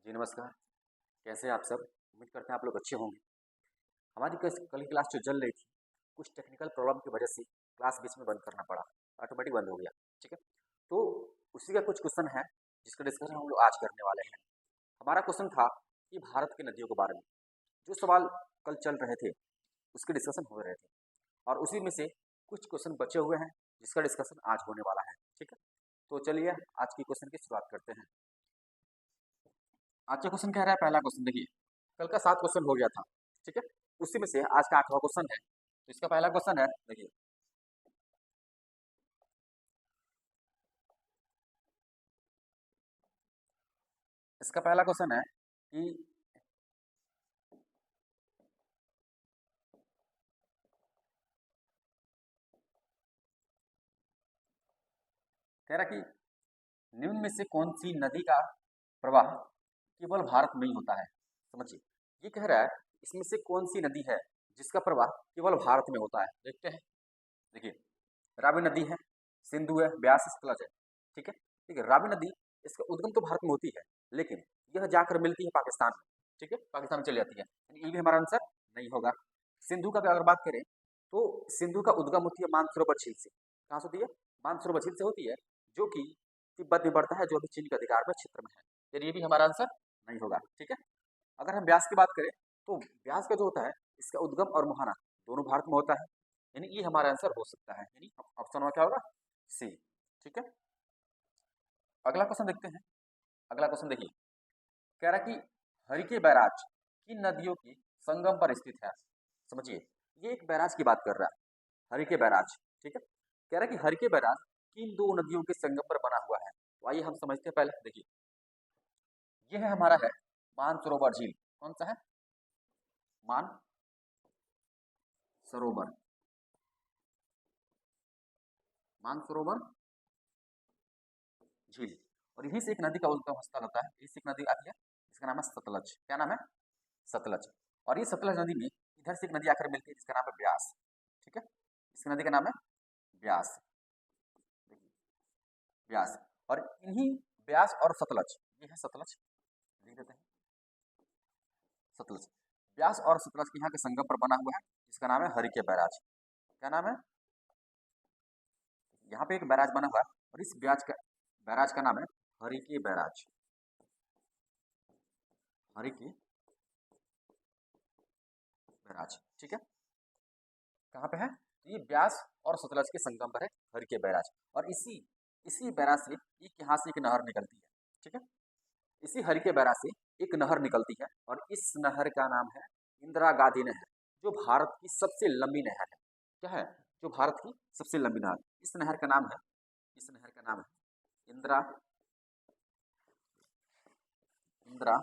जी नमस्कार। कैसे हैं आप सब? उम्मीद करते हैं आप लोग अच्छे होंगे। हमारी कल की क्लास जो चल रही थी, कुछ टेक्निकल प्रॉब्लम की वजह से क्लास बीच में बंद करना पड़ा। ऑटोमेटिक बंद हो गया। ठीक है। तो उसी का कुछ क्वेश्चन है जिसका डिस्कशन हम लोग आज करने वाले हैं। हमारा क्वेश्चन था कि भारत की नदियों के बारे में जो सवाल कल चल रहे थे उसके डिस्कशन हो रहे थे, और उसी में से कुछ क्वेश्चन बचे हुए हैं जिसका डिस्कशन आज होने वाला है। ठीक है। तो चलिए आज की क्वेश्चन की शुरुआत करते हैं। आज का क्वेश्चन कह रहा है, पहला क्वेश्चन देखिए, कल का 7 क्वेश्चन हो गया था। ठीक है। उसी में से आज का 8वां क्वेश्चन है। तो इसका पहला क्वेश्चन है, देखिए, इसका पहला क्वेश्चन है कि कह रहा कि निम्न में से कौन सी नदी का प्रवाह केवल भारत में ही होता है। समझिए, ये कह रहा है इसमें से कौन सी नदी है जिसका प्रवाह केवल भारत में होता है। देखते हैं। देखिए, रावी नदी है, सिंधु है, ब्यास, सतलज है। ठीक है। ठीक है, रावी नदी, इसका उद्गम तो भारत में होती है, लेकिन यह जाकर मिलती है पाकिस्तान में। ठीक है, पाकिस्तान में चली जाती है, यानी ये भी हमारा आंसर नहीं होगा। सिंधु का अगर बात करें तो सिंधु का उद्गम होती है मानसरोवर झील से। कहाँ से होती है? मानसरोवर झील से होती है, जो कि तिब्बत में बढ़ता है, जो अभी चीन के अधिकार में क्षेत्र में है। यानी ये भी हमारा आंसर नहीं होगा। ठीक है। अगर हम ब्यास की बात करें तो ब्यास का जो होता है, इसका उद्गम और मुहाना दोनों भारत में होता है, यानी ये हमारा आंसर हो सकता है, यानी ऑप्शन में क्या होगा? सी। ठीक है। अगला क्वेश्चन देखते हैं। अगला क्वेश्चन देखिए, कह रहा है कि हरिके बैराज किन नदियों के संगम पर स्थित है। समझिए, ये एक बैराज की बात कर रहा है, हरिके बैराज। ठीक है। कह रहा है कि हरिके बैराज किन दो नदियों के संगम पर बना हुआ है। तो आइए हम समझते हैं। पहले देखिए, ये है हमारा है मानसरोवर झील। कौन सा है? मान सरोवर। मानसरोवर झील। और यहीं से एक नदी का उद्गम स्थल होता है, इसी एक नदी आती है, इसका नाम है सतलज। क्या नाम है? सतलज। और ये सतलज नदी में इधर से एक नदी आकर मिलती है जिसका नाम है ब्यास। ठीक है। इस नदी का नाम है ब्यास। देखिए, ब्यास। और इन्हीं ब्यास और सतलज, ये है सतलज, लिख देते हैं सतलज। ब्यास और सतलज के यहाँ के संगम पर बना हुआ है, जिसका नाम है हरिके बैराज। क्या नाम है? यहाँ पे एक बैराज बना हुआ है, और इस बैराज का नाम है हरिके बैराज। हरिके बैराज। ठीक है। कहाँ पे है? तो ये ब्यास और सतलज के संगम पर है हरिके बैराज। और इसी इसी बैराज से एक यहाँ से एक नहर निकलती है। ठीक है। इसी हरिके बैराज से एक नहर निकलती है, और इस नहर का नाम है इंदिरा गांधी नहर, जो भारत की सबसे लंबी नहर है। क्या है? जो भारत की सबसे लंबी नहर। इस नहर का नाम है, इस नहर का नाम है इंदिरा इंदिरा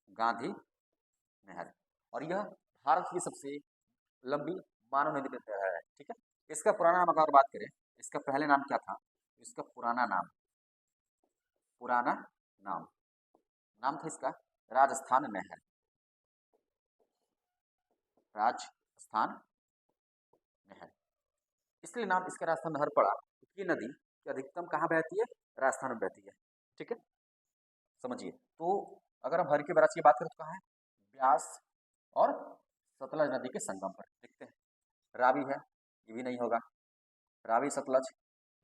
गांधी नहर। और यह भारत की सबसे लंबी मानव नदी नहर है। ठीक है। इसका पुराना नाम अगर बात करें, इसका पहले नाम क्या था? इसका पुराना नाम नाम था इसका राजस्थान नहर। राजस्थान नहर। इसलिए नाम इसका राजस्थान नहर पड़ा, क्योंकि ये नदी की अधिकतम कहाँ बहती है? राजस्थान में बहती है। ठीक है। समझिए, तो अगर हम हर के बैराज की बात करें तो कहाँ है? ब्यास और सतलज नदी के संगम पर। देखते हैं। रावी है, ये भी नहीं होगा। रावी सतलज,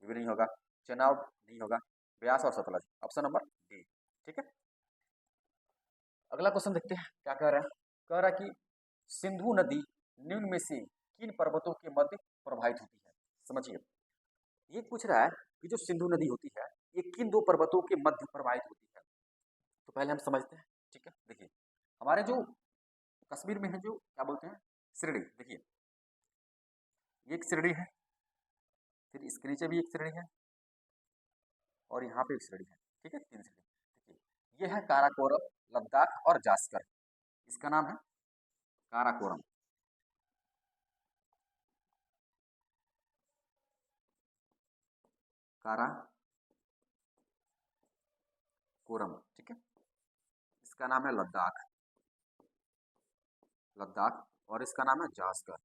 ये भी नहीं होगा। चेनाब नहीं होगा। ब्यास और सतलज, ऑप्शन नंबर डी। ठीक है। अगला क्वेश्चन देखते हैं क्या कह रहा है। कह रहा है कि सिंधु नदी निम्न में से किन पर्वतों के मध्य प्रवाहित होती है। समझिए, ये पूछ रहा है कि जो सिंधु नदी होती है, ये किन दो पर्वतों के मध्य प्रवाहित होती है। तो पहले हम समझते हैं। ठीक है। देखिए, हमारे जो कश्मीर में है, जो क्या बोलते हैं, श्रेणी। देखिए, ये एक श्रेणी है, फिर इसके नीचे भी एक श्रेणी है, और यहाँ पे एक श्रेणी है। ठीक है, 3 श्रेणी। देखिए, ये है काराकोरम, लद्दाख और जास्कर। इसका नाम है काराकोरम। काराकोरम। ठीक है। इसका नाम है लद्दाख। लद्दाख। और इसका नाम है जास्कर।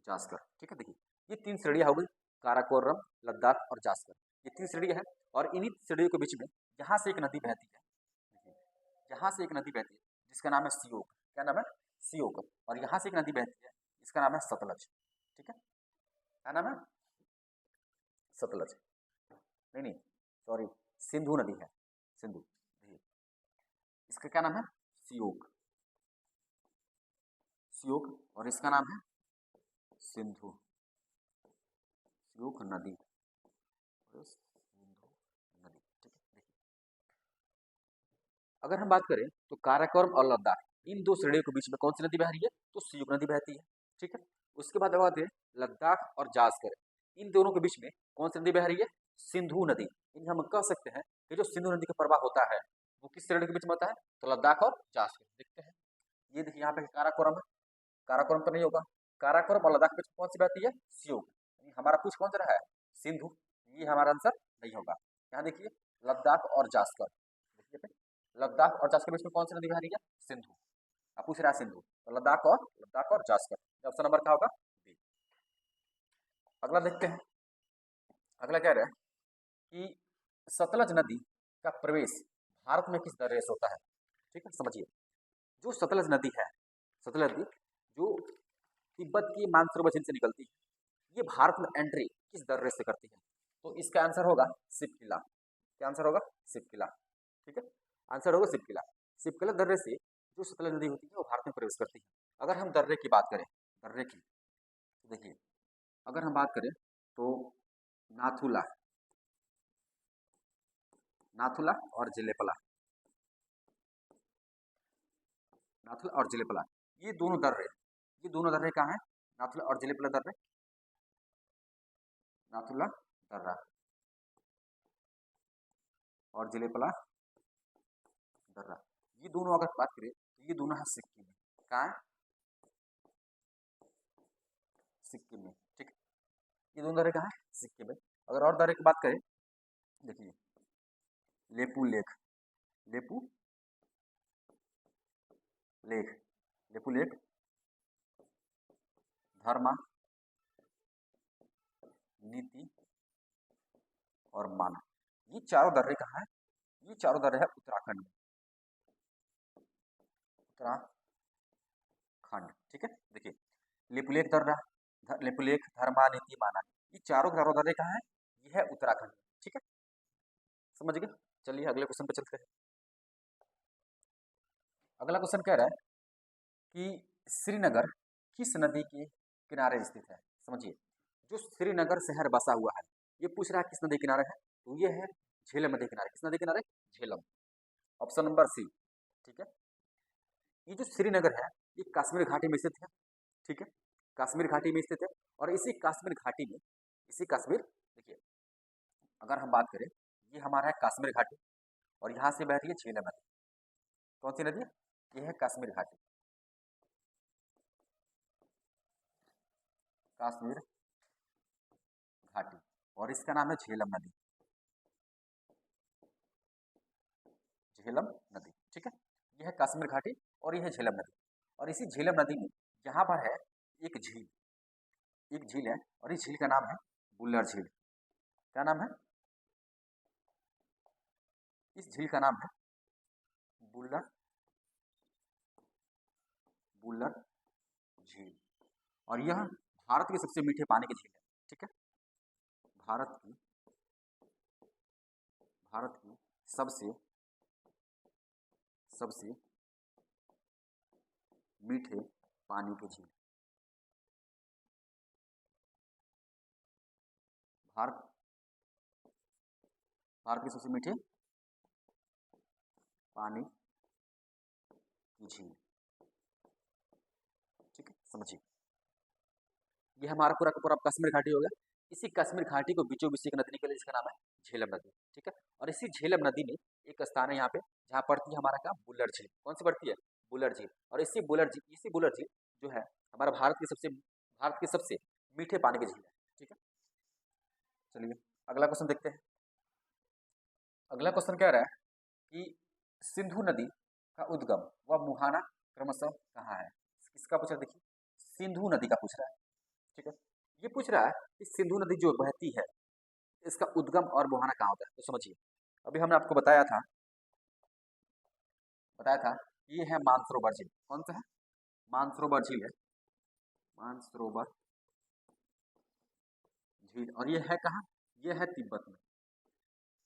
जास्कर। ठीक है। देखिए, ये 3 श्रेणियां हो गई, काराकोरम, लद्दाख और जास्कर। ये 3 श्रेणी है और इन्हीं श्रेणियों के बीच में यहाँ से एक नदी बहती है, देखिए यहाँ से एक नदी बहती है जिसका नाम है सियोक। क्या नाम है? सियोक। और यहाँ से एक नदी बहती है जिसका नाम है सतलज। ठीक है, क्या नाम है? सतलज। नहीं नहीं सॉरी, सिंधु नदी है, सिंधु। देखिए इसका क्या नाम है? सियोक। सियोक और इसका नाम है सिंधु। सियोक नदी, सिंधु नदी। ठीक है, देखिए अगर हम बात करें तो काराकोरम और लद्दाख इन दो श्रेणियों के बीच में कौन सी नदी बह रही है? तो सियोक नदी बहती है। ठीक है, उसके बाद बात करें लद्दाख और जास्कर, इन दोनों के बीच में कौन सी नदी बह रही है? सिंधु नदी। यानी हम कह सकते हैं कि जो सिंधु नदी का प्रवाह होता है वो किस श्रेणी के बीच में होता है? तो लद्दाख और जास्कर। देखते हैं, ये देखिए यहाँ पे काराकोरम है, काराकोरम तो नहीं होगा, काराकोरम और लद्दाख के बीच कौन सी बहती है? सियोक। यानी हमारा पूछ कौन सा रहा है? सिंधु। ये हमारा आंसर नहीं होगा। यहाँ देखिए लद्दाख और जास्कर, देखिए पे लद्दाख और जास्कर के बीच में कौन सी नदी बह रही है? सिंधु। अब पूछ रहा है सिंधु, तो लद्दाख और जास्कर। ऑप्शन नंबर क्या होगा? बी। अगला देखते हैं, अगला कह रहा है कि सतलज नदी का प्रवेश भारत में किस दर्रे से होता है? ठीक है, समझिए जो सतलज नदी है, सतलज नदी जो तिब्बत की मानसरोवर झील से निकलती है, ये भारत में एंट्री किस दर्रे से करती है? तो इसका आंसर होगा शिवकिला। क्या आंसर होगा? शिवकिला। ठीक है, आंसर होगा शिवकिला। शिवकिला दर्रे से जो सतलज नदी होती है वो भारत में प्रवेश करती है। अगर हम दर्रे की बात करें, दर्रे की, तो देखिए अगर हम बात करें तो नाथुला, नाथुला और जिलेपला, नाथुला और जिलेपला, ये दोनों दर्रे कहाँ हैं? नाथुला और जिलेपला दर्रे, नाथुला दर्रा और जिलेपला दर्रा, ये दोनों अगर बात करें तो ये दोनों है सिक्किम में। कहाँ है? सिक्किम में। ठीक है, ये दोनों दर्रे कहाँ है? सिक्किम में। अगर और दर्रे की बात करें, देखिए लेपू लेक, लेपू लेक, लेपू लेक, धर्मा, नीति और माना, ये चारों दर्रे कहाँ है? ये चारों दर्रे है उत्तराखंड में, उत्तराखंड। ठीक है, देखिए लिपुलेख दर्रा, लिपुलेख, धर्मा, नीति, माना, ये चारों दर्रे कहाँ है? ये है उत्तराखंड में। ठीक है, समझ गए? चलिए अगले क्वेश्चन पे चलते हैं। अगला क्वेश्चन कह रहा है कि श्रीनगर किस नदी के किनारे स्थित है? समझिए जो श्रीनगर शहर बसा हुआ है, ये पूछ रहा है किस नदी किनारे है? तो ये है झेलम नदी किनारे। किस नदी किनारे? झेलम। Option number C. ठीक है, ये जो श्रीनगर है ये कश्मीर घाटी में स्थित है। ठीक है, कश्मीर घाटी में स्थित है और इसी कश्मीर घाटी में, इसी कश्मीर, देखिए अगर हम बात करें, ये हमारा है कश्मीर घाटी और यहाँ से बह रही है झेलम नदी। कौन सी नदी है? ये है कश्मीर घाटी, कश्मीर घाटी, और इसका नाम है झेलम नदी, झेलम नदी। ठीक है, यह है कश्मीर घाटी और यह है झेलम नदी। और इसी झेलम नदी में यहाँ पर है एक झील, एक झील है और इस झील का नाम है बुल्लर झील। क्या नाम है? इस झील का नाम है बुल्लर, बुल्लर झील, और यह भारत के सबसे मीठे पानी की झील है। ठीक है, भारत की सबसे सबसे मीठे पानी की झील, भारत भारत की सबसे मीठे पानी की झील। ठीक है, समझिए ये हमारा पूरा का पूरा कश्मीर घाटी हो गया। इसी कश्मीर घाटी को बीचों बीच एक नदी निकली जिसका नाम है झेलम नदी। ठीक है, और इसी झेलम नदी में एक स्थान है यहाँ पे जहाँ पड़ती है हमारा क्या? बुल्लर झील। कौन सी पड़ती है? बुल्लर झील। और इसी बुल्लर झील जो है हमारा भारत के सबसे मीठे पानी की झील है। ठीक है, चलिए अगला क्वेश्चन देखते हैं। अगला क्वेश्चन कह रहा है कि सिंधु नदी का उद्गम व मुहाना क्रमशः कहाँ है? इसका पूछ रहा है, देखिए सिंधु नदी का पूछ रहा है। ठीक है, ये पूछ रहा है कि सिंधु नदी जो बहती है इसका उद्गम और मुहाना कहाँ होता है, तो समझिए। अभी हमने आपको बताया था ये है मानसरोवर झील। कौन सा है? मानसरोवर झील है, मानसरोवर झील। और ये है कहाँ? ये है तिब्बत में,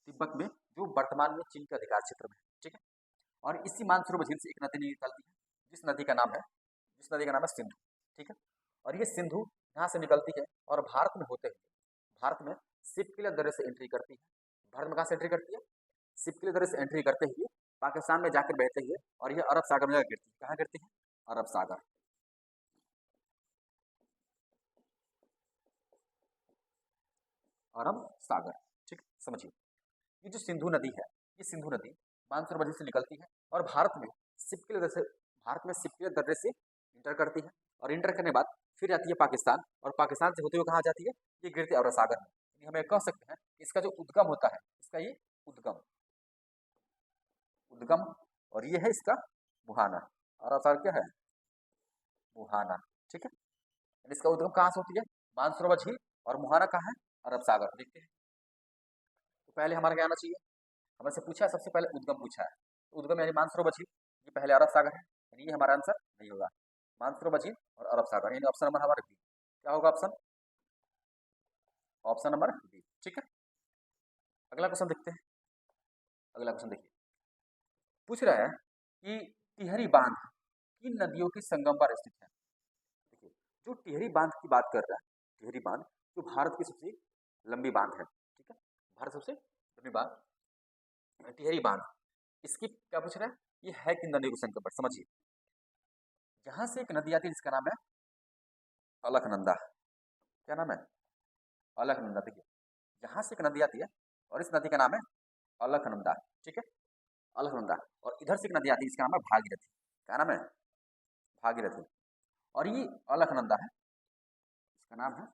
तिब्बत में, जो वर्तमान में चीन के अधिकार क्षेत्र में है। ठीक है। और इसी मानसरोवर झील से एक नदी निकलती है, जिस नदी का नाम है सिंधु। ठीक है। और ये सिंधु यहाँ से निकलती है और भारत में होते हुए, भारत में शिप के लिए दर्रे से एंट्री करती है। भारत में कहाँ से एंट्री करती है? शिप के लिए दर्रे से एंट्री करते हुए पाकिस्तान में जाकर बहते हुए, और ये अरब सागर में गिरती है। कहाँ गिरती है? अरब सागर। अरब सागर। ठीक, समझिए। ये जो सिंधु नदी है, ये सिंधु नदी मानसरोवर झील से निकलती है और भारत में सिप के दर्रे से इंटर करती है। और इंटर करने के बाद फिर जाती है पाकिस्तान, और पाकिस्तान से होते हुए कहाँ जाती है? ये गिरती है अरब सागर में। यानी हम ये कह सकते हैं कि इसका जो उद्गम होता है, इसका ये उद्गम उद्गम और ये है इसका मुहाना। अरब सागर क्या है? मुहाना। ठीक है। यानी इसका उद्गम कहाँ से होती है? मानसरोवर झील। और मुहाना कहाँ है? अरब सागर। देखते हैं। तो पहले हमारा क्या आना चाहिए? हमसे पूछा है, सबसे पहले उद्गम पूछा है। तो उद्गम यानी मानसरोवर झील, ये पहले अरब सागर है, यानी ये हमारा आंसर नहीं होगा। मानसरोवर झील और अरब सागर, यानी ऑप्शन नंबर हमारा बी। क्या होगा ऑप्शन? Option number B. ठीक है। अगला क्वेश्चन देखते हैं। अगला क्वेश्चन देखिए, पूछ रहा है कि टिहरी बांध किन नदियों के संगम पर स्थित है? देखिए, जो टिहरी बांध की बात कर रहा है, टिहरी बांध जो भारत की सबसे लंबी बांध है। ठीक है। भारत सबसे लंबी बांध टिहरी बांध, इसकी क्या पूछ रहा है? ये है किन नदियों के संगम पर? समझिए, जहां से एक नदी आती है जिसका नाम है अलकनंदा। क्या नाम है? अलकनंदा। देखिए, जहां से एक नदी आती है और इस नदी का नाम है अलकनंदा। ठीक है। अलकनंदा। और इधर से एक नदी आती है जिसका नाम है भागीरथी। क्या नाम है? भागीरथी। और ये अलकनंदा है, इसका नाम है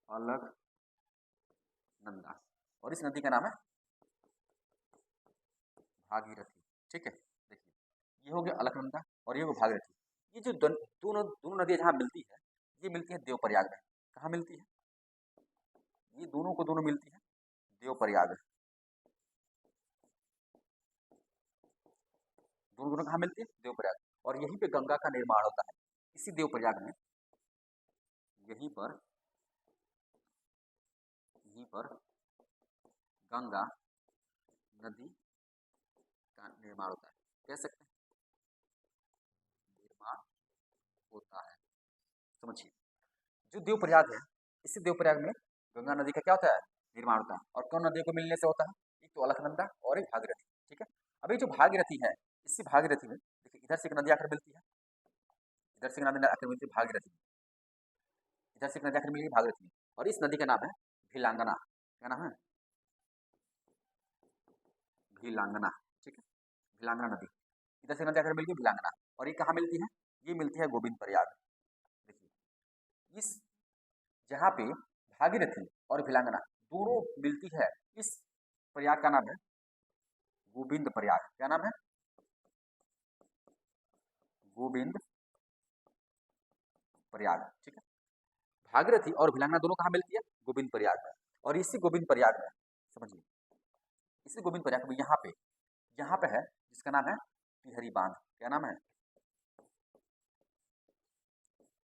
अलकनंदा, और इस नदी का नाम है भागीरथी। ठीक है। देखिए, ये हो गया अलकनंदा और ये हो भागीरथी। ये जो दोनों दोनों नदियां जहाँ मिलती है, ये मिलती है देवप्रयाग में। कहाँ मिलती है? ये दोनों को दोनों मिलती है देवप्रयाग। दोनों दोनों कहाँ मिलती है? देवप्रयाग। और यहीं पे गंगा का निर्माण होता है, इसी देवप्रयाग में। यहीं पर यहीं पर गंगा नदी का निर्माण होता है, कह सकते हैं निर्माण होता है। समझिए, जो देवप्रयाग है, इसी देवप्रयाग में गंगा नदी का क्या होता है? निर्माण होता है। और कौन नदियों को मिलने से होता है? एक तो अलकनंदा और एक भागीरथी। ठीक है। अभी जो भागीरथी है, इसी भागीरथी में देखिए, इधर से एक नदी आकर मिलती है, इधर से एक नदी आकर मिलती है भागीरथी में, इधर से एक नदी आकर मिली भागीरथी में। और इस नदी का नाम है भिलांगना। क्या नाम है? भिलांगना। ठीक है। भिलांगना नदी, इधर से नदी आकर मिलती है भिलांगना। और ये कहाँ मिलती है? ये मिलती है गोविंद प्रयाग। देखिए, इस जहाँ पे भागीरथी और भिलांगना दोनों मिलती है, इस प्रयाग का नाम है गोविंद प्रयाग। क्या नाम है? गोविंद प्रयाग। ठीक है। भागीरथी और भिलांगना दोनों कहाँ मिलती है? गोविंद प्रयाग में। और इसी गोविंद प्रयाग में, समझिए, इसी गोविंद प्रयाग में यहाँ पे है जिसका नाम है टिहरी बांध। क्या नाम है?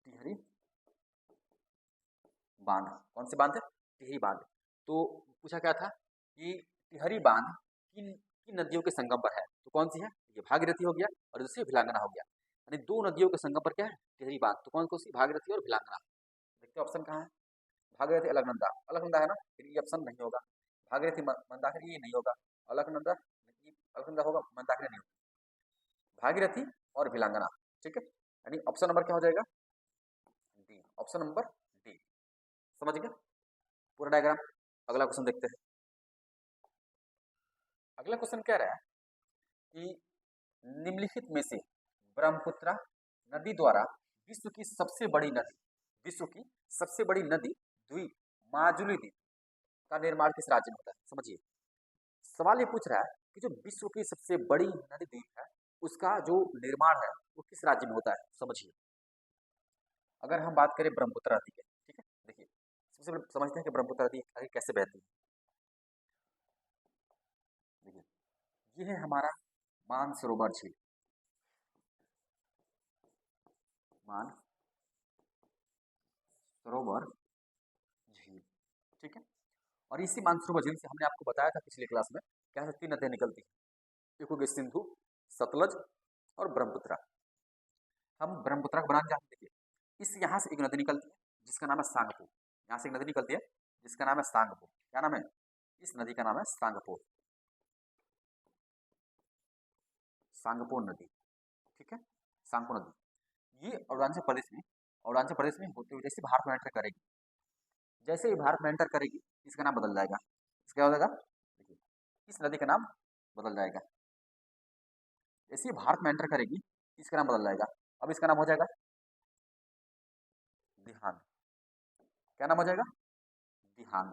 टिहरी बांध। कौन से बांध है? टिहरी बांध। तो पूछा क्या था कि टिहरी बांध किन नदियों के संगम पर है? तो कौन सी है? ये भागीरथी हो गया और दूसरी भिलांगना हो गया। यानी दो नदियों के संगम पर क्या है? टिहरी बांध। तो कौन कौन सी? भागीरथी और भिलांगना। देखते ऑप्शन कहाँ है? भागीरथी अलकनंदा, अलकनंदा है ना, फिर ये ऑप्शन नहीं होगा। भागीरथी मंदाकिनी, ये नहीं होगा। अलकनंदा, अलकनंदा होगा, मंदाकिनी नहीं होगा। भागीरथी और भिलांगना। ठीक है। यानी ऑप्शन नंबर क्या हो जाएगा? डी। Option number D. समझ गए पूरा डायग्राम? अगला क्वेश्चन देखते हैं। अगला क्वेश्चन कह रहा है कि निम्नलिखित में से ब्रह्मपुत्र नदी द्वारा विश्व की सबसे बड़ी नदी विश्व की सबसे बड़ी नदी द्वीप माजुली द्वीप का निर्माण किस राज्य में होता है? समझिए, सवाल ये पूछ रहा है कि जो विश्व की सबसे बड़ी नदी द्वीप है, उसका जो निर्माण है वो किस राज्य में होता है? समझिए, अगर हम बात करें ब्रह्मपुत्र नदी के, ठीक है, देखिए, सबसे सबसे पहले समझते हैं कि ब्रह्मपुत्र नदी आगे कैसे बहती है। देखिए, ये है हमारा मानसरोवर झील, मानसरोवर झील, ठीक है। और इसी मानसरोवर झील से हमने आपको बताया था पिछले क्लास में क्या है, 3 नदियां निकलती हैं, एक हो गई सिंधु, सतलज और ब्रह्मपुत्र। हम ब्रह्मपुत्र का बनान जानते हैं। इस यहाँ से एक नदी निकलती है जिसका नाम है सांगपो। यहाँ से एक नदी निकलती है जिसका नाम है सांगपो। क्या नाम है? इस नदी का नाम है सांगपो, सांगपो नदी, ठीक है। सांगपो नदी ये अरुणाचल प्रदेश में होते हुए जैसे भारत में एंटर करेगी, जैसे ही भारत में एंटर करेगी इसका नाम बदल जाएगा। इसका हो जाएगा, देखिए इस नदी का नाम बदल जाएगा। जैसे ही भारत में एंटर करेगी इसका नाम बदल जाएगा। अब इसका नाम हो जाएगा दिहांग। क्या नाम हो जाएगा? दिहांग।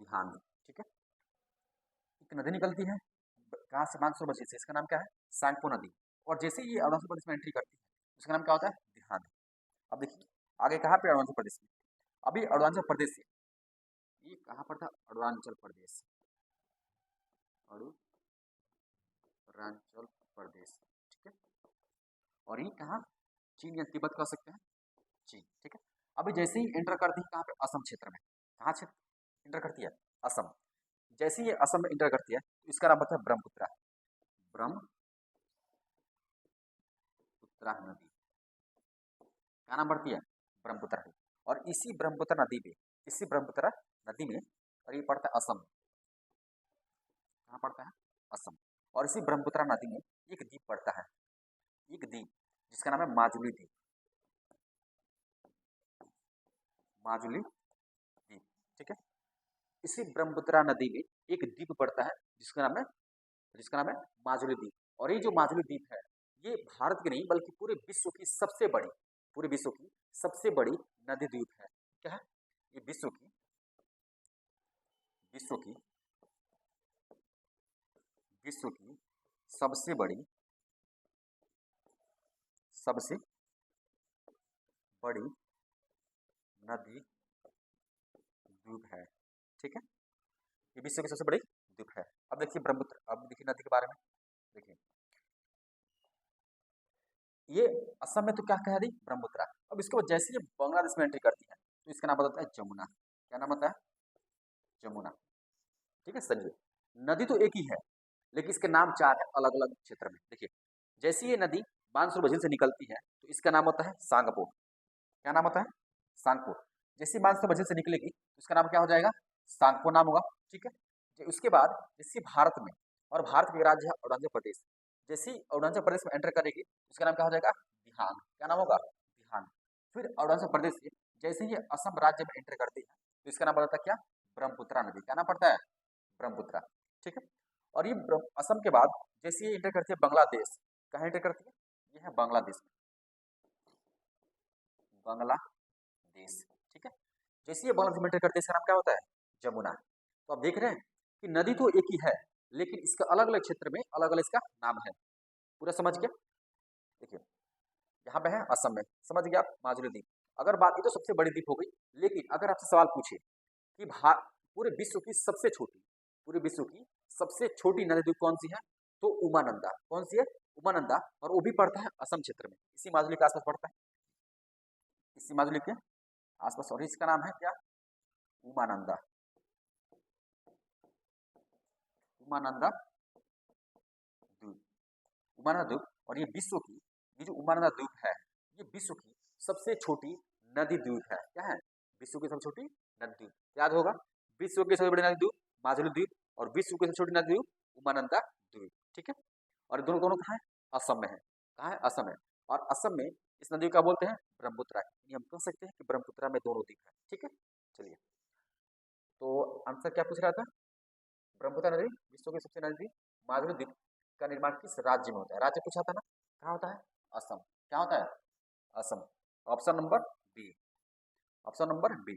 दिहांग, ठीक है। एक नदी निकलती है कहाँ से? मानसरोवर झील से। इसका नाम क्या है? सांगपो नदी। और जैसे ही ये अरुणाचल प्रदेश में एंट्री करती है उसका नाम क्या होता है? दिहांग। अब देखिए आगे कहाँ पे? अरुणाचल प्रदेश में। अभी अरुणाचल प्रदेश से ये कहाँ पर था? अरुणाचल प्रदेश, अरुणाचल प्रदेश, ठीक है। और ये कहाँ? चीन या तिब्बत कह सकते हैं, चीन, ठीक है। अभी जैसे ही एंटर करती है कहाँ पे? असम क्षेत्र में। कहाँ क्षेत्र एंटर करती है? असम। जैसे ही ये असम में एंटर करती है तो इसका नाम होता है ब्रह्मपुत्र, ब्रह्मपुत्र नदी। क्या नाम पड़ती है? ब्रह्मपुत्र नदी। और इसी ब्रह्मपुत्र नदी में, इसी ब्रह्मपुत्र नदी में, और ये पड़ता है असम। कहाँ पड़ता है? असम। और इसी ब्रह्मपुत्र नदी में एक द्वीप पड़ता है, एक द्वीप जिसका नाम है माजुली द्वीप, माजुली द्वीप, ठीक है। इसी ब्रह्मपुत्र नदी में एक द्वीप पड़ता है जिसका नाम है माजुली द्वीप। और ये जो माजुली द्वीप है ये भारत की नहीं बल्कि पूरे विश्व की सबसे बड़ी, पूरे विश्व की सबसे बड़ी नदी द्वीप है। क्या है ये? विश्व की विश्व की सबसे बड़ी, सबसे बड़ी नदी द्वीप है, ठीक है। ये विश्व की सबसे बड़ी द्वीप है। अब देखिए ब्रह्मपुत्र, अब देखिए नदी के बारे में। देखिए ये असम में तो क्या कह रही? ब्रह्मपुत्र। अब इसके बाद जैसे ये बांग्लादेश में एंट्री करती है तो इसका नाम बदलता है जमुना। क्या नाम होता है? जमुना, ठीक है। समझिए नदी तो एक ही है लेकिन इसके नाम 4 है अलग अलग क्षेत्र में। देखिए जैसे ये नदी मानसरोवर झील से निकलती है तो इसका नाम होता है सांगपो। क्या नाम होता है? सांगपो। जैसे मानसरोवर झील से निकलेगी तो इसका नाम क्या हो जाएगा? सांगपो नाम होगा, ठीक है। उसके बाद जैसे भारत में, और भारत के राज्य है अरुणाचल प्रदेश, जैसे ही अरुणाचल प्रदेश में एंटर करेगी उसका नाम क्या हो जाएगा? दिहांग। क्या नाम होगा? दिहांग। फिर अरुणाचल प्रदेश से जैसे ही असम राज्य में एंटर करती है तो इसका नाम पड़ता है क्या? ब्रह्मपुत्र नदी। क्या नाम पड़ता है? ब्रह्मपुत्र, ठीक है। और ये असम के बाद जैसे ये एंटर करती है बांग्लादेश, कहाँ एंटर करती है? ये है बांग्लादेश में, बांग्लादेश, ठीक है। जैसे ये बांग्लादेश में एंटर करती है इसका नाम क्या होता है? जमुना। तो आप देख रहे हैं कि नदी तो एक ही है लेकिन इसका अलग अलग क्षेत्र में अलग अलग इसका नाम है। पूरा समझ गया? देखिए यहाँ पे है असम में, समझ गया आप? माजुली द्वीप। अगर बात, ये तो सबसे बड़ी द्वीप हो गई, लेकिन अगर आपसे सवाल पूछे कि पूरे विश्व की सबसे छोटी, पूरे विश्व की सबसे छोटी नदी द्वीप कौन सी है? तो उमानंदा। कौन सी है? उमानंदा। और वो भी पड़ता है असम क्षेत्र में, इसी माजुली के आसपास पड़ता है, इसी माजुली के आसपास। और इसका नाम है क्या? उमानंदा, उमानंदा द्वीप, उमानंदा द्वीप। और ये विश्व की, ये जो उमानंदा द्वीप है ये विश्व की सबसे छोटी नदी द्वीप है। क्या है? विश्व की सबसे छोटी नदी द्वीप। याद होगा, विश्व की सबसे बड़ी नदी द्वीप माजुली द्वीप, और विश्व की सबसे छोटी नदी द्वीप उमानंदा द्वीप, ठीक है। और दोनों दोनों कहाँ है? असम में है। कहाँ है? असम है। और असम में इस नदी को क्या बोलते हैं? ब्रह्मपुत्र। हम कह सकते हैं कि ब्रह्मपुत्र में दोनों द्वीप है, ठीक है। चलिए, तो आंसर क्या पूछ रहा था? ब्रह्मपुत्र नदी विश्व की सबसे नदी, माधुरी द्वीप का निर्माण किस राज्य में होता है? राज्य पूछा था ना, कहाँ होता है? असम। क्या होता है? Assam. Option number B, option number B.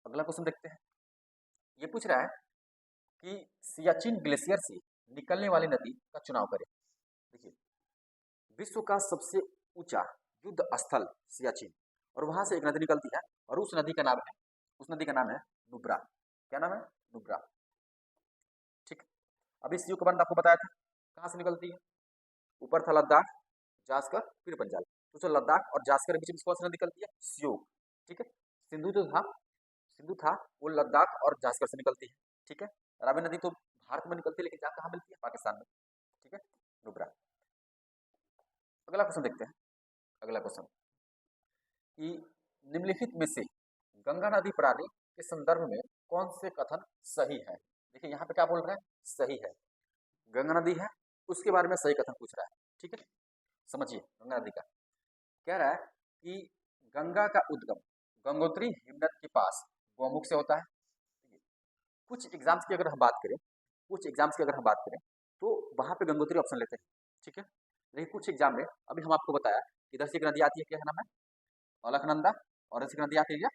अगला क्वेश्चन देखते हैं। ये पूछ रहा है कि सियाचिन ग्लेशियर से निकलने वाली नदी का चुनाव करें। देखिए, विश्व का सबसे ऊंचा युद्ध स्थल सियाचिन, और वहां से एक नदी निकलती है, और उस नदी का नाम है नुब्रा। क्या नाम है? नुब्रा। ठीक। अभी इस युग का वर्णन आपको बताया था, कहाँ से निकलती है? ऊपर था लद्दाख, जास्कर, फिर पंजाब। तो जो लद्दाख और जास्कर के बीच में कौन सी नदी निकलती है? सियोग। ठीक है। सिंधु जो था, सिंधु था वो लद्दाख और जास्कर से निकलती है। ठीक है। रावी नदी तो भारत में निकलती है, लेकिन जहाँ कहाँ मिलती है? पाकिस्तान में। ठीक है, नुब्रा। अगला क्वेश्चन देखते हैं। अगला क्वेश्चन कि निम्नलिखित में से गंगा नदी प्रणाली के संदर्भ में कौन से कथन सही है? देखिए यहाँ पे क्या बोल रहा है? सही है। गंगा नदी है, उसके बारे में सही कथन पूछ रहा है। ठीक है, समझिए गंगा नदी का। कह रहा है कि गंगा का उद्गम गंगोत्री हिमनद के पास गौमुख से होता है। कुछ एग्जाम्स की अगर हम बात करें, तो वहां पे गंगोत्री ऑप्शन लेते हैं। ठीक है, लेकिन कुछ एग्जाम में अभी हम आपको बताया इधर से एक नदी आती है, क्या नाम है? अलकनंदा। और इधर से नदी आती है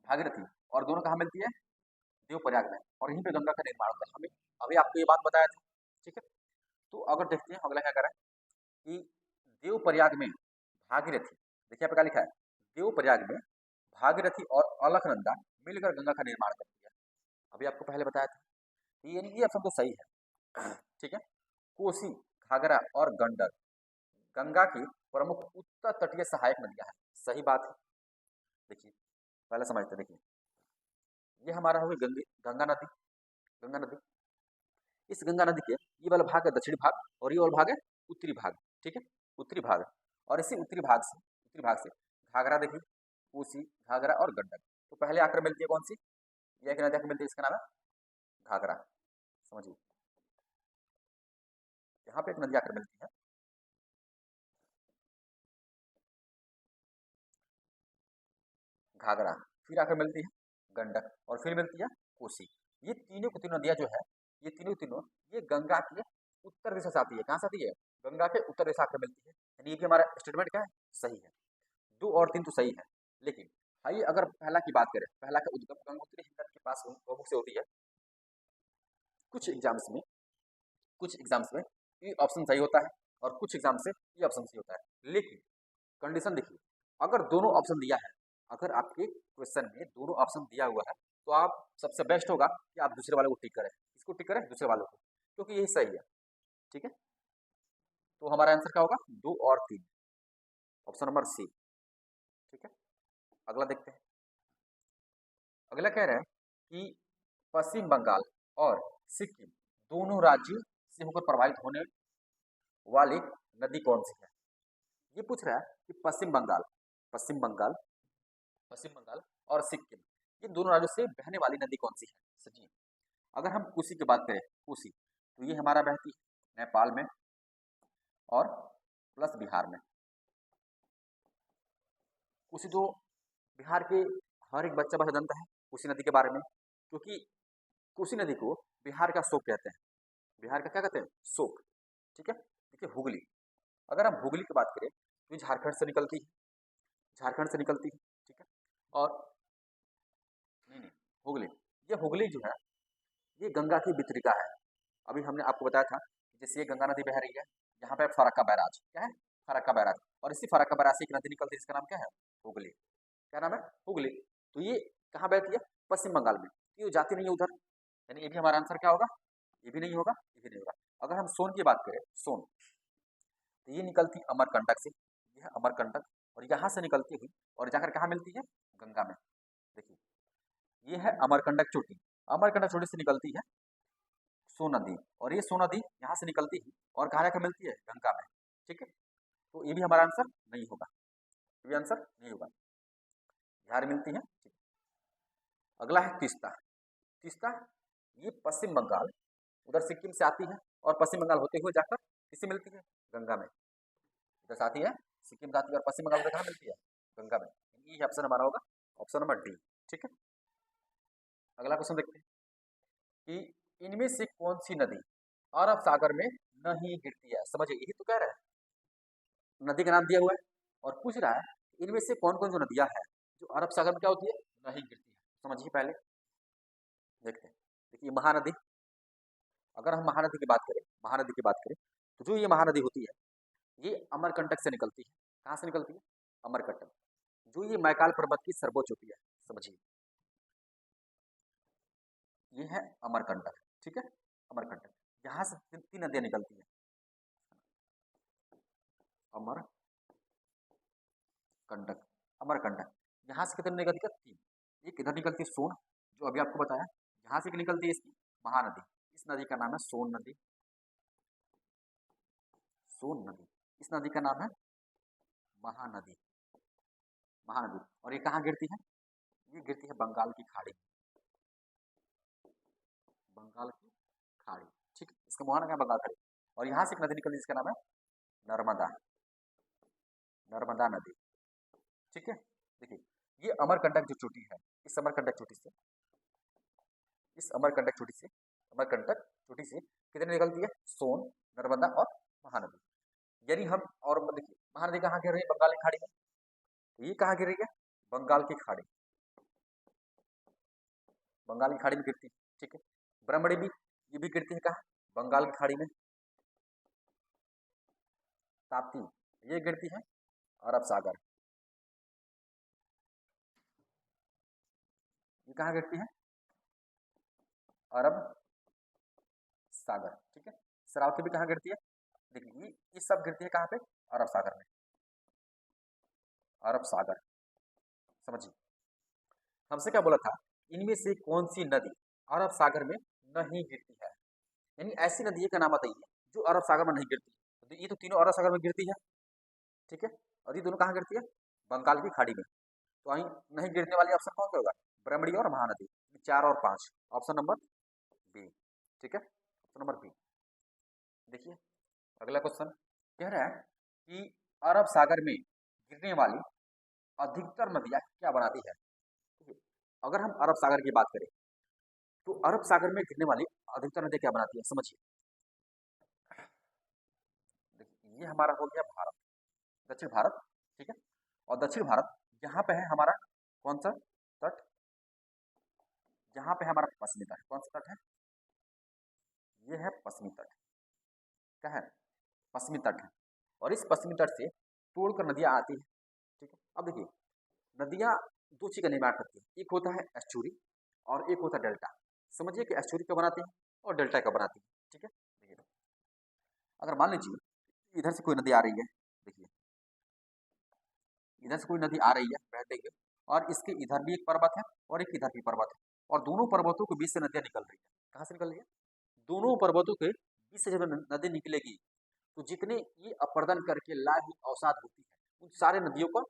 भागीरथी, और दोनों कहाँ मिलती है? देवप्रयाग में, और यहीं पे गंगा का निर्माण होता है। हमें अभी आपको ये बात बताया था। ठीक है, तो अगर देखते हैं अगला क्या करें कि देवप्रयाग में भागीरथी, देखिए यहाँ पे क्या लिखा है? देवप्रयाग में भागीरथी और अलकनंदा मिलकर गंगा का निर्माण करती है। अभी आपको पहले बताया था, यानी ये ऑप्शन तो सही है। ठीक है, कोसी, घाघरा और गंडक गंगा की प्रमुख उत्तर तटीय सहायक नदियां हैं। सही बात है। देखिए पहले समझते, देखिए ये हमारा हो गई गंगा नदी। गंगा नदी, इस गंगा नदी के ये वाला भाग है दक्षिणी भाग, और ये वाला भाग है उत्तरी भाग। ठीक है, उत्तरी भाग। और इसी उत्तरी भाग से घाघरा, देखिए कोसी, घाघरा और गंडक। तो पहले आकर मिलती है कौन सी? ये एक नदी आकर मिलती है, इसका नाम है घाघरा। समझिए, यहाँ पे एक नदी आकर मिलती है घाघरा, फिर आकर मिलती है गंडक, और फिर मिलती है कोसी। ये तीनों की तीनों नदियां जो है, ये तीनों तीनों ये गंगा के उत्तर दिशा से आती है। कहाँ से आती है? गंगा के उत्तर दिशा आकर मिलती है। यानी ये भी हमारा स्टेटमेंट क्या है? सही है। 2 और 3 तो सही है, लेकिन आइए अगर पहला की बात करें, पहला का उद्गम गंगोत्री हिमनद के पास गौमुख से होती है। कुछ एग्जाम्स में ये ऑप्शन सही होता है, और कुछ एग्जाम से ये ऑप्शन सही होता है। लेकिन कंडीशन देखिए, अगर दोनों ऑप्शन दिया है, अगर आपके क्वेश्चन में दोनों ऑप्शन दिया हुआ है, तो आप सबसे बेस्ट होगा कि आप दूसरे वाले को टिक करें। इसको टिक करें, दूसरे वालों को, क्योंकि यही सही है। ठीक है, तो हमारा आंसर क्या होगा? 2 और 3, ऑप्शन नंबर सी। ठीक है, अगला देखते हैं। अगला कह रहे हैं कि पश्चिम बंगाल और सिक्किम दोनों राज्यों से होकर प्रभावित होने वाली नदी कौन सी है? ये पूछ रहा है कि पश्चिम बंगाल और सिक्किम, ये दोनों राज्यों से बहने वाली नदी कौन सी है? सोचिए, अगर हम कोसी की बात करें, कोसी तो ये हमारा बहती है नेपाल में और प्लस बिहार में। कोसी तो बिहार के हर एक बच्चा जानता है कोसी नदी के बारे में, क्योंकि कोसी नदी को बिहार का शोक कहते हैं। बिहार का क्या कहते हैं? शोक। ठीक है, देखिए हुगली, अगर हम हुगली की बात करें तो ये झारखंड से निकलती है, ठीक है। और नहीं, हुगली, ये हुगली जो है ये गंगा की वितरिका है। अभी हमने आपको बताया था कि जैसे ये गंगा नदी बह रही है, यहाँ पे फरक्का बैराज, क्या है? फरक्का बैराज, और इसी फरक्का बैराज से एक नदी निकलती है, इसका नाम क्या है? हुगली। क्या नाम है? हुगली। तो ये कहाँ बहती है? पश्चिम बंगाल में। ये जाती नहीं है उधर, यानी ये भी हमारा आंसर क्या होगा? ये भी नहीं होगा, ये भी नहीं होगा। अगर हम सोन की बात करें, सोन, तो ये निकलती है अमरकंटक से, ये है अमरकंटक, और यहाँ से निकलती हुई और जाकर कहाँ मिलती है? गंगा में। देखिए ये है अमरकंटक चोटी, अमरकंटक चोटी से निकलती है सोन नदी, और ये सोन नदी यहाँ से निकलती है और कहाँ जाकर मिलती है? गंगा में। ठीक है, तो ये भी हमारा आंसर नहीं होगा, ये भी आंसर नहीं होगा, बिहार मिलती है। ठीक, अगला है तीस्ता। तीस्ता ये पश्चिम बंगाल, उधर सिक्किम से आती है, और पश्चिम बंगाल होते हुए जाकर किससे मिलती है? गंगा में। इधर से आती है, सिक्किम से आती है, और पश्चिम बंगाल में कहाँ मिलती है? गंगा में। ये ऑप्शन हमारा होगा, ऑप्शन नंबर डी। ठीक है, अगला क्वेश्चन देखते हैं कि इनमें से कौन सी नदी अरब सागर में नहीं गिरती है? समझिए, यही तो कह रहा है, नदी का नाम दिया हुआ है और पूछ रहा है इनमें से कौन कौन सी नदियां हैं जो अरब सागर में क्या होती है? नहीं गिरती है। समझिए पहले, देखते हैं। देखिए महानदी, अगर हम महानदी की बात करें तो जो ये महानदी होती है ये अमरकंटक से निकलती है। कहाँ से निकलती है? अमरकंटक। जो ये मैकाल पर्वत की सर्वोच्च चोटी है, समझिए ये है अमरकंटक, ठीक है। अमरकंटक, यहाँ से तीन नदियां निकलती है। अमरकंटक, अमरकंटक, यहाँ से कितनी निकलती है? तीन। एक इधर निकलती है सोन, जो अभी आपको बताया। यहाँ से निकलती है इसकी महानदी, इस नदी का नाम है सोन नदी। सोन नदी, इस नदी का नाम है महानदी। महानदी, और ये कहाँ गिरती है? ये गिरती है बंगाल की खाड़ी में। बंगाल की खाड़ी, ठीक है। इसका मुहाना क्या? बंगाल खाड़ी। और यहाँ से एक नदी निकलती है जिसका नाम है नर्मदा, नर्मदा नदी, ठीक है। देखिए ये अमरकंटक जो चोटी है, इस अमरकंटक चोटी से, इस अमरकंटक चोटी से, अमरकंटक चोटी से कितनी निकलती है? सोन, नर्मदा और महानदी। यानी हम, और देखिए महानदी कहाँ गिर रही है? बंगाल की खाड़ी में। तो ये कहाँ गिर रही है? बंगाल की खाड़ी, बंगाल की खाड़ी में गिरती है, ठीक है। ब्रह्मणी भी, ये भी गिरती है कहाँ? बंगाल की खाड़ी में। ताप्ती, ये गिरती है अरब सागर। ये कहाँ गिरती है? अरब सागर, ठीक है। शरावती भी कहाँ गिरती है? देखिए ये सब गिरती है कहाँ पे? अरब सागर में, अरब सागर, समझिए। हमसे क्या बोला था? इनमें से कौन सी नदी अरब सागर में नहीं गिरती है? यानी ऐसी नदी का नाम बताइए जो अरब सागर में नहीं गिरती। तो ये तो तीनों अरब सागर में गिरती है, ठीक है। और ये दोनों कहाँ गिरती है? बंगाल की खाड़ी में। तो वहीं नहीं गिरने वाली ऑप्शन कौन सा होगा? ब्रह्मणी और महानदी। 4 और 5, ऑप्शन नंबर बी, ठीक है। Option number B. देखिए अगला क्वेश्चन कह रहा है कि अरब सागर में गिरने वाली अधिकतर नदियां क्या बनाती है? ठीक है। अगर हम अरब सागर की बात करें तो अरब सागर में गिरने वाली अधिकतर नदियां क्या बनाती है? समझिए। देखिए ये हमारा हो गया भारत, दक्षिण भारत, ठीक है। और दक्षिण भारत, यहाँ पे है हमारा कौन सा तट? यहाँ पे हमारा पश्चिमी तट। कौन सा तट है? ये है पश्चिमी तट। क्या है? पश्चिमी तट है। और इस पश्चिमी तट से तोड़कर नदियां आती है, ठीक है। अब देखिए नदियां दो चीज का निर्माण करती है, एक होता है एस्चुरी और एक होता है डेल्टा। समझिए कि एस्चुरी कब बनाती है और डेल्टा कब बनाती है, ठीक है। देखिए अगर मान लीजिए इधर से कोई नदी आ रही है, देखिए इधर से कोई नदी आ रही है बहते हुए, और इसके इधर भी एक पर्वत है और एक इधर भी पर्वत है, और दोनों पर्वतों के बीच से नदियां निकल रही है। कहाँ से निकल रही है? दोनों पर्वतों के बीच से जब नदी निकलेगी तो जितने ये अपर्दन करके लाई हुई अवसाद होती है उन सारे नदियों को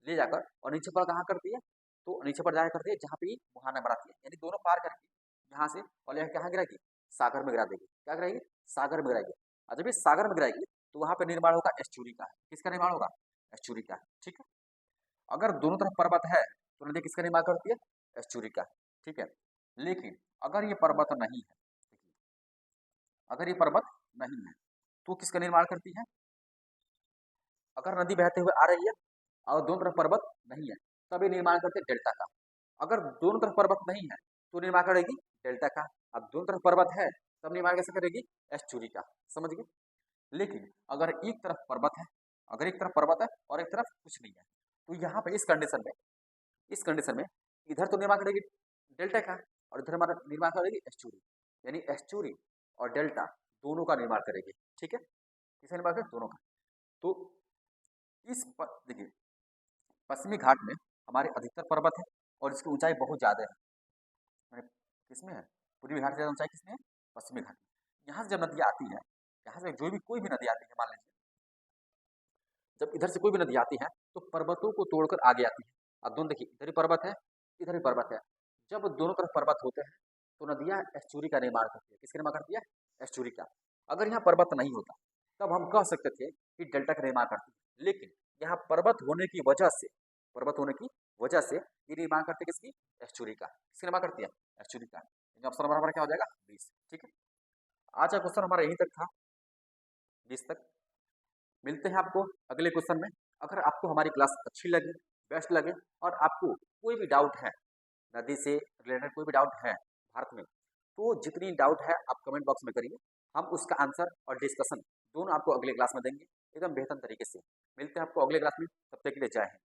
ले जाकर और नीचे पर कहाँ करती है? तो नीचे पर जाया करती है जहाँ पे ये मुहाना बनाती है, यानी दोनों पार करके यहाँ से, और यह कहाँ गिराएगी? सागर में गिरा देगी। क्या गिराएगी? सागर में गिराएगी। और जब ये सागर में गिराएगी तो वहां पे निर्माण होगा एस्चुरी का। किसका निर्माण होगा? एस्चुरी का, ठीक है। अगर दोनों तरफ पर्वत है तो नदी किसका निर्माण करती है? एस्चुरी का, ठीक है। लेकिन अगर ये पर्वत नहीं है, देखिए अगर ये पर्वत नहीं है तो किसका निर्माण करती है? अगर नदी बहते हुए आ रही है और दोनों तरफ पर्वत नहीं है तब ये निर्माण करते हैं डेल्टा का। अगर दोनों तरफ पर्वत नहीं है तो निर्माण करेगी डेल्टा का। अब दोनों तरफ पर्वत है तब निर्माण कैसे करेगी? एस्चुरी का, समझ गए। लेकिन अगर एक तरफ पर्वत है, अगर एक तरफ पर्वत है और एक तरफ कुछ नहीं है, तो यहाँ पे इस कंडीशन में इधर तो निर्माण करेगी डेल्टा का और इधर हमारा निर्माण करेगी एस्चुरी, यानी एस्चुरी और डेल्टा दोनों का निर्माण करेगी, ठीक है। किसका निर्माण करेगी? दोनों का। तो देखिए पश्चिमी घाट में हमारे अधिकतर पर्वत है और इसकी ऊंचाई बहुत ज्यादा है। मैंने किसमें है? पूर्वी घाट से ज्यादा ऊंचाई किसमें है? पश्चिमी घाट में। यहाँ से जब नदी आती है, यहाँ से जो भी कोई भी नदी आती है, मान लीजिए जब इधर से कोई भी नदी आती है तो पर्वतों को तोड़कर आगे आती है। अब दोनों देखिए इधर ही पर्वत है, इधर ही पर्वत है। जब दोनों तरफ पर्वत होते हैं तो नदियां एस्चुरी का निर्माण करती है। किसका निर्माण करती है? एस्चुरी का। अगर यहाँ पर्वत नहीं होता तब हम कह सकते थे कि डेल्टा का निर्माण करती है, लेकिन यहाँ पर्वत होने की वजह से, पर्वत होने की वजह से ये निर्माण करती है किसकी? एस्चुरी का। किसका निर्माण करती है? एस्चुरी का। ऑप्शन नंबर हमारा क्या हो जाएगा? 20, ठीक है। आज का क्वेश्चन हमारा यहीं तक था, 20 तक। मिलते हैं आपको अगले क्वेश्चन में। अगर आपको हमारी क्लास अच्छी लगी, बेस्ट लगे और आपको कोई भी डाउट है, नदी से रिलेटेड कोई भी डाउट है भारत में? तो जितनी डाउट है आप कमेंट बॉक्स में करिए, हम उसका आंसर और डिस्कशन दोनों आपको अगले क्लास में देंगे एकदम बेहतर तरीके से। मिलते हैं आपको अगले क्लास में, तब तक के लिए जय हिंद।